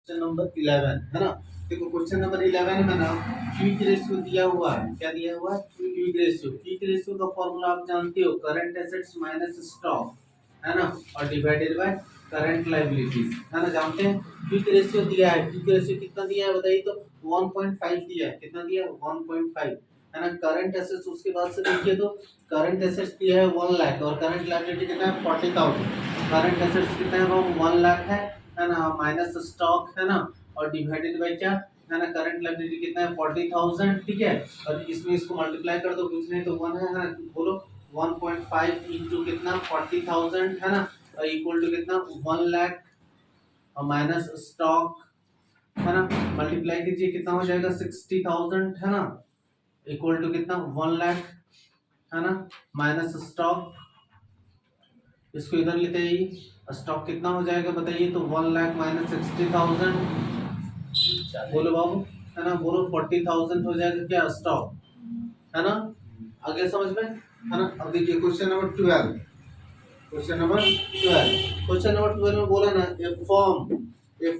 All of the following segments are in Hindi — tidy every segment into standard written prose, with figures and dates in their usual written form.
क्वेश्चन नंबर 11 है ना। देखो क्वेश्चन नंबर 11 में ना क्विक रेशियो दिया हुआ है। क्या दिया हुआ है? Quick ratio. क्विक रेशियो का फॉर्मूला आप जानते हो, करंट एसेट्स माइनस स्टॉक, है ना, और डिवाइडेड बाय करंट लायबिलिटीज, है ना, जानते हैं। क्विक रेशियो दिया है। क्विक रेशियो कितना दिया है बताइए तो 1.5 दिया है। कितना दिया है? 1.5, है ना। करंट एसेट्स उसके बाद से देखिए तो करंट एसेट्स दिया है 1 लाख और करंट लायबिलिटी कितना है? 40,000। करंट एसेट्स कितना है? 1 लाख है ना, माइनस स्टॉक, है ना, और डिवाइडेड बाय क्या, है ना, करंट लायबिलिटी कितना है? 40,000, ठीक है। और इसमें इसको मल्टीप्लाई कर दो, कुछ नहीं तो 1 है ना, बोलो 1.5 इंटू कितना? 40,000, है ना, और इक्वल टू कितना? 1 लाख और माइनस स्टॉक, है ना, मल्टीप्लाई कीजिए कितना हो जाएगा? 60,000, है ना, इक्वल टू कितना? 1 लाख, है ना, माइनस स्टॉक, इसको इधर लेते ही स्टॉक कितना हो जाएगा बताइए तो 1 लाख माइनस 60,000, बोलो बाबू, है ना, बोलो 40,000 हो जाएगा क्या? स्टॉक, है ना। आगे समझ में, है ना। अब देखिए question number 12। Question number 12, question number 12 में बोला ना, ए फॉर्म, ए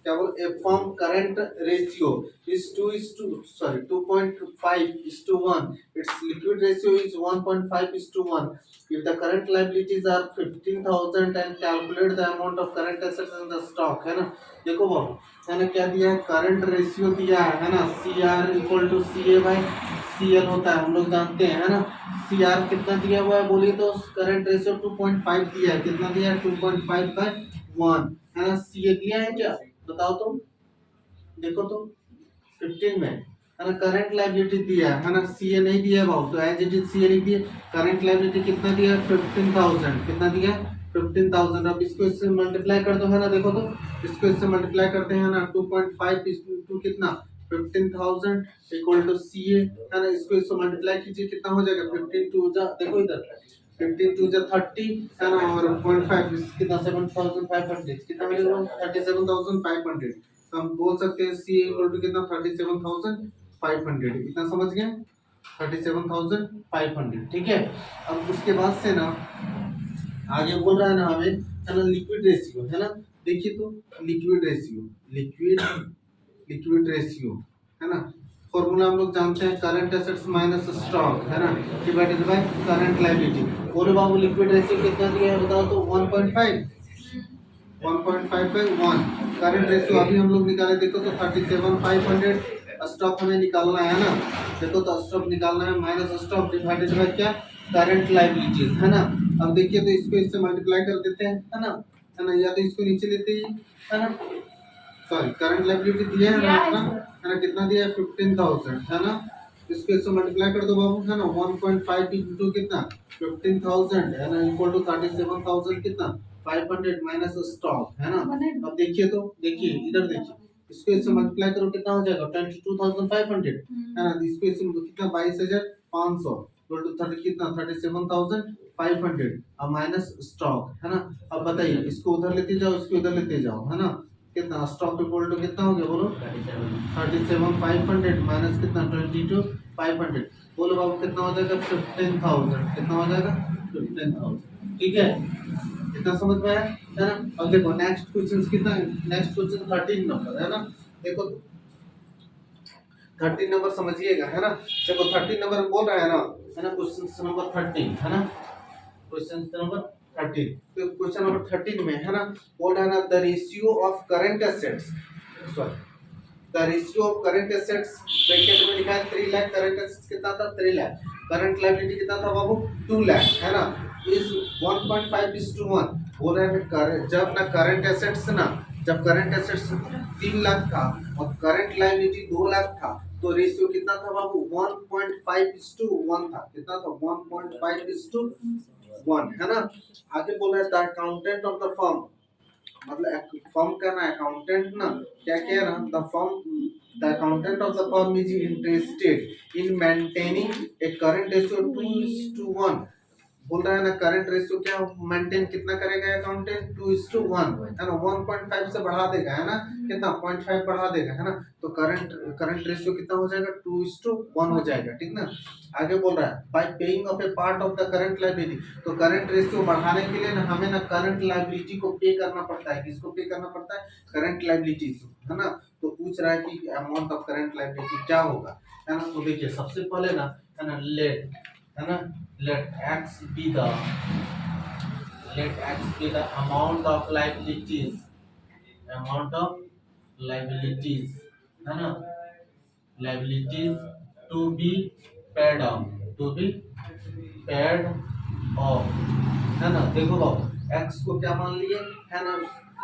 क्या बोल, a form current ratio is 2 is to sorry 2.5 is to 1, its liquid ratio is 1.5 is to 1, if the current liabilities are 15,000 and calculate the amount of current assets in the stock, है ना। देखो बाबू, है ना, क्या दिया है? करंट रेशियो दिया है ना, CR equal to CA by CL होता है, हम लोग जानते हैं, है ना। CR कितना दिया हुआ है बोलिए तो? करंट रेशियो 2.5 दिया है। कितना दिया है? 2.5 बाय 1, है ना। CA दिया है क्या बताओ तो, देखो तो 15 में, है ना। करंट लायबिलिटी दिया है ना, सीए नहीं दिया बाबू, तो एज इट इज सीए लिख दिए। करंट लायबिलिटी कितना दिया है? 15,000। कितना दिया है? 15,000। अब इसको इससे मल्टीप्लाई कर दो, है ना, देखो तो इसको इससे मल्टीप्लाई करते हैं ना, 2.5 टू कितना? 15,000 इक्वल टू सीए, है ना। इसको इससे मल्टीप्लाई कीजिए, कितना हो जाएगा? 15 टू जा, देखो इधर 15 टू जा 30, है ना, और 0.5 कितना? 7,500, कितना मिलेगा? 37,500। हम बोल सकते हैं सी इक्वल टू कितना? 37,500। इतना समझ गए? 37,500, ठीक है। अब उसके बाद से ना आगे बोल रहा है ना हमें, है ना, लिक्विड रेशियो, है ना। देखिए तो liquid ratio, liquid liquid ratio, है ना। फॉर्मूला हम लोग जानते हैं, करंट एसेट्स माइनस स्टॉक, है ना, डिवाइडेड बाय करंट लायबिलिटी। बोलो बाबू लिक्विड रेशियो कितना दिया है बताओ तो? 1.5, 1.5 by 1। करंट रेशियो अभी हम लोग निकाले, देखो तो 37,500। स्टॉक हमें निकालना है ना, देखो तो स्टॉक निकालना है, माइनस स्टॉक डिवाइडेड बाय क्या? करंट लायबिलिटीज, है ना। अब देखिए तो इसको इससे मल्टीप्लाई कर देते हैं, है ना, है ना, या तो इसको नीचे लेते ही, है ना। सॉरी, करंट लायबिलिटी दिया है ना अपना, है ना, कितना दिया है? 15,000, है ना। इसको इससे मल्टीप्लाई कर दो बाबू, है ना। 1.5 इंटू कितना? 15,000, है ना, इक्वल टू 37,000 कितना? 500 माइनस स्टॉक, है ना। अब देखिए तो, देखिए इधर देखिए, इसको इससे मल्टीप्लाई करो, कितना हो जाएगा? 22,500, है ना। इसको इससे कितना? 22,500 इक्वल टू 30 कितना? 37,500 अब माइनस स्टॉक, है ना। अब बताइए, इसको उधर लेते जाओ, इसको उधर लेते जाओ, है ना। कितना? स्टॉक इक्वल टू कितना हो गया बोलो? 37,500 माइनस कितना? 22,500, बोलो बाबू कितना हो जाएगा? 15,000। कितना हो जाएगा? 15,000, ठीक है। कितना समझ में आया, है ना। अब देखो नेक्स्ट क्वेश्चन कितना है? नेक्स्ट क्वेश्चन 13 नंबर, है ना। देखो 13 नंबर समझिएगा, है ना। देखो 13 नंबर बोल रहा है ना, क्वेश्चन नंबर 13, है ना, क्वेश्चन नंबर 13। तो क्वेश्चन नंबर 13 में, है ना, बोल रहा है ना, the ratio of current assets, sorry, the ratio of current assets, bracket में लिखा है 3 लाख, करंट एसेट्स कितना था? 3 लाख, करंट लायबिलिटी कितना था बाबू? 2 लाख, है ना। इस 1.5 is to 1 बोल रहा है, जब ना करंट एसेट्स ना, जब करंट एसेट्स 3 लाख था और करंट लायबिलिटी 2 लाख था, तो रेशियो कितना था बाबू? 1.5 is to 1 था। कितना था? 1.5 is to 1, है ना। आगे बोल रहा है the accountant of the firm, मतलब फर्म का ना अकाउंटेंट ना, क्या कह रहा? The accountant of the firm is interested in maintaining A current ratio 2:1 बोल रहा है ना करंट रेशियो क्या मेंटेन कितना करेगा अकाउंटेंट 2:1 है ना 1.5 से बढ़ा देगा है ना कितना 0.5 बढ़ा देगा है ना तो करंट करंट रेशियो कितना हो जाएगा 2:1 हो जाएगा ठीक ना। आगे बोल रहा है bye paying off A part of the current liability तो करंट रेशियो बढ़ाने के लिए ना हमें ना करंट लायबिलिटी को पे करना पड़ता है किसको पे करना पड़ता है करंट लायबिलिटी है ना। तो पूछ रहा है कि अमाउंट ऑफ करंट लायबिलिटी क्या होगा है ना। तो देखिए सबसे पहले ना है ना let x be the amount of liabilities है ना liabilities to be paid off है ना। देखो बाबू x को क्या मान लिए है ना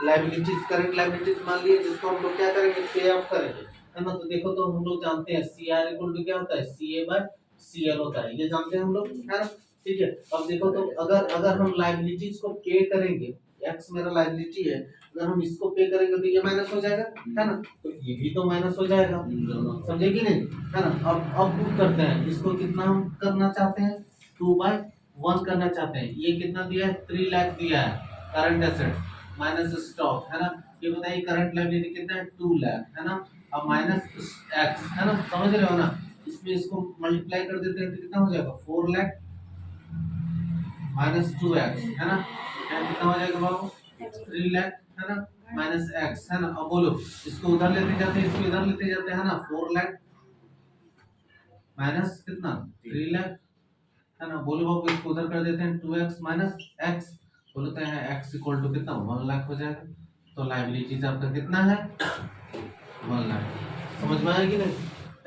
लाइबिलिटीज करंट लाइबिलिटीज मान लिए जिसको हम लोग क्या करेंगे पे ऑफ करेंगे है ना। तो देखो तो हम लोग जानते हैं CR इक्वल टू क्या होता है CA/CL होता है ये जानते हैं हम लोग है ना। ठीक है अब देखो तो अगर अगर हम लाइबिलिटीज को पे करेंगे x मेरा लाइबिलिटी है अगर हम इसको पे करेंगे तो ये माइनस हो जाएगा है ना तो ये भी तो माइनस हो जाएगा समझे कि नहीं है ना। अब पुट करते हैं इसको कितना हम करना चाहते हैं 2/1 करना चाहते हैं। ये कितना दिया है 3 लाख दिया है करंट एसेट्स माइनस स्टॉक है ना। ये बताइए करंट लायबिलिटी कितना है 2 लाख है ना। अब माइनस x है ना समझ रहे हो ना इसमें इसको मल्टीप्लाई कर देते हैं तो कितना हो जाएगा 4 लाख माइनस 2x है ना यहाँ कितना हो जाएगा बाबू 3 लाख है ना माइनस x है ना। अब बोलो इसको उधर लेते जाते हैं इसको इधर लेते जाते हैं है ना 4 लाख माइनस कितना 3 लाख है ना। बोलो बाबू इसको उधर कर देते हैं 2x माइनस x बोलते हैं x इक्वल टू कितना 1 लाख हो जाएगा। तो लायबिलिटीज आपका कितना है 1 लाख समझ में आया कि नहीं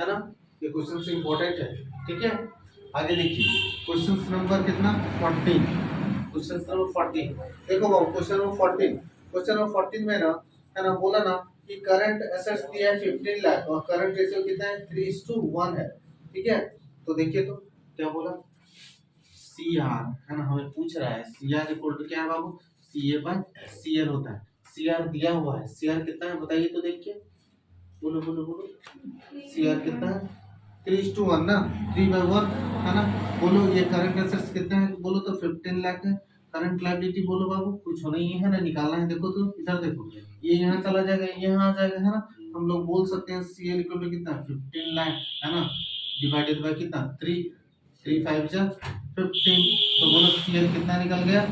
है ना। ये क्वेश्चन से इंपॉर्टेंट है ठीक है। आगे देखिए क्वेश्चन नंबर कितना 14 क्वेश्चन नंबर 14 देखो बाबू क्वेश्चन नंबर 14 में ना है ना बोला ना कि करंट एसेट्स दिया है 15 लाख और करंट रेशियो कितना है 3:1 है ठीक है। तो देखिए तो क्या बोला CR है ना हमें पूछ रहा है CR इक्वल टू क्या है बाबू CA/CL होता है। CR दिया हुआ है CR कितना है बताइए तो देखिए बोलो बोलो बोलो CR कितना है 3:1 ना 3/1 है ना। बोलो ये करंट एसेट्स कितना है बोलो तो 15 लाख है। करंट लायबिलिटी बोलो बाबू कुछ होना ही है ना निकालना है। देखो तो इधर देखो ये यहाँ चला जाएगा ये यहाँ आ जाएगा है ना। हम लोग बोल सकते हैं CL इक्वल टू कितना 15 लाख है ना डिवाइडेड बाय कितना 3 5 जा 15 तो बोलो CL कितना निकल गया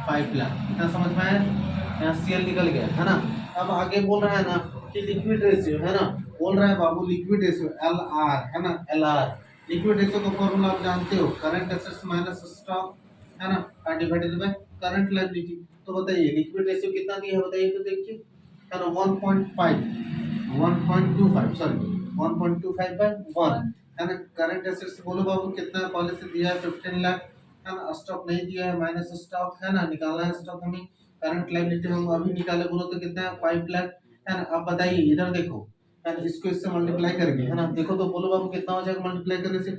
5 लाख कितना समझ में आया यहाँ CL निकल गया है ना। अब आगे बोल रहा है ना कि लिक्विड रेशियो है ना बोल रहा है बाबू लिक्विड रेशियो LR है ना LR लिक्विड रेशियो का फॉर्मूला आप जानते हो करंट एसेट्स माइनस स्टॉक है ना डिवाइडेड बाय करंट लायबिलिटी। तो बताइए लिक्विड रेशियो कितना दिया है बताइए तो देखिए है ना 1.25 सॉरी 1.25/1 है ना। करंट एसेट्स बोलो बाबू कितना पहले से दिया है 15 लाख है ना। स्टॉक नहीं दिया है माइनस स्टॉक है ना निकालना है स्टॉक हमें। करंट लायबिलिटी हम अभी निकाले बोलो तो कितना है 5 लाख है ना। अब बताइए इधर देखो है ना इसको इससे मल्टीप्लाई करके है ना देखो तो बोलो बाबू कितना हो जाएगा मल्टीप्लाई करने से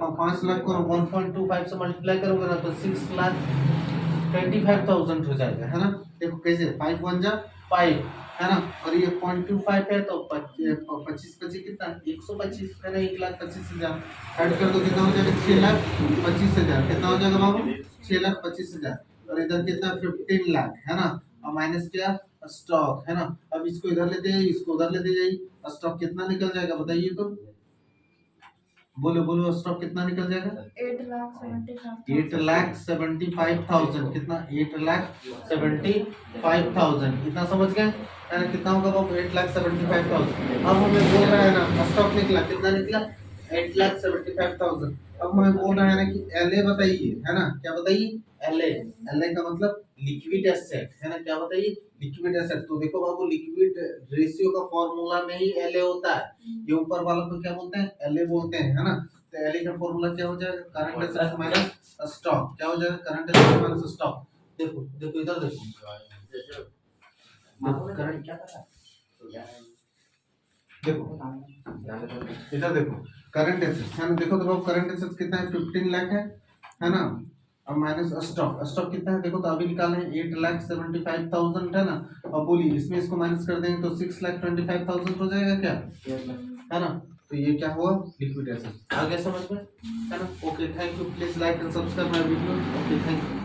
5 लाख को 1.25 से मल्टीप्लाई करोगे ना तो 6,25,000 हो जाएगा है ना। देखो कैसे 5 1 जा 5 है ना और ये 0.25 है तो 25 कितना 125 है ना 1,25,000 ऐड कर दो कितना हो जाएगा 6,25,000 कितना हो जाएगा बाबू 6,25,000 और इधर कितना 15 लाख है ना और माइनस क्या स्टॉक है ना। अब इसको इधर लेते जाइए इसको उधर लेते जाइए स्टॉक कितना निकल जाएगा बताइए तो बोलो बोलो स्टॉक कितना निकल जाएगा 8,75,000 कितना 8,75,000 कितना समझ गए है ना कितना होगा बाबू 8,75,000। अब हमें बोल रहा है ना स्टॉक निकला कितना निकला 8,75,000। अब हमें बोल रहा है ना कि LA बताइए है ना क्या बताइए LA का मतलब लिक्विड एसेट है ना क्या बताइए लिक्विड एसेट। तो देखो बाबू लिक्विड रेशियो का फॉर्मूला में ही LA होता है ये ऊपर वाला को क्या बोलते हैं LA बोलते हैं है ना। तो LA का फॉर्मूला क्या हो जाएगा करंट एसेट्स माइनस स्टॉक क्या हो जाएगा करंट एसेट्स माइनस स्टॉक। देखो देखो इधर देखो करंट क्या था देखो इधर देखो करंट एसेट्स है ना। देखो तो बाबू करंट एसेट्स कितना है 15 लाख है ना और माइनस स्टॉक कितना है देखो तो अभी निकाले हैं 8,75,000 है ना। और बोलिए इसमें इसको माइनस कर देंगे तो 6,25,000 हो जाएगा क्या है ना। तो ये क्या हुआ, लिक्विड एसेट्स। आ गया समझ में, है ना। Okay, thank you, please like and subscribe my video. Okay, thank you.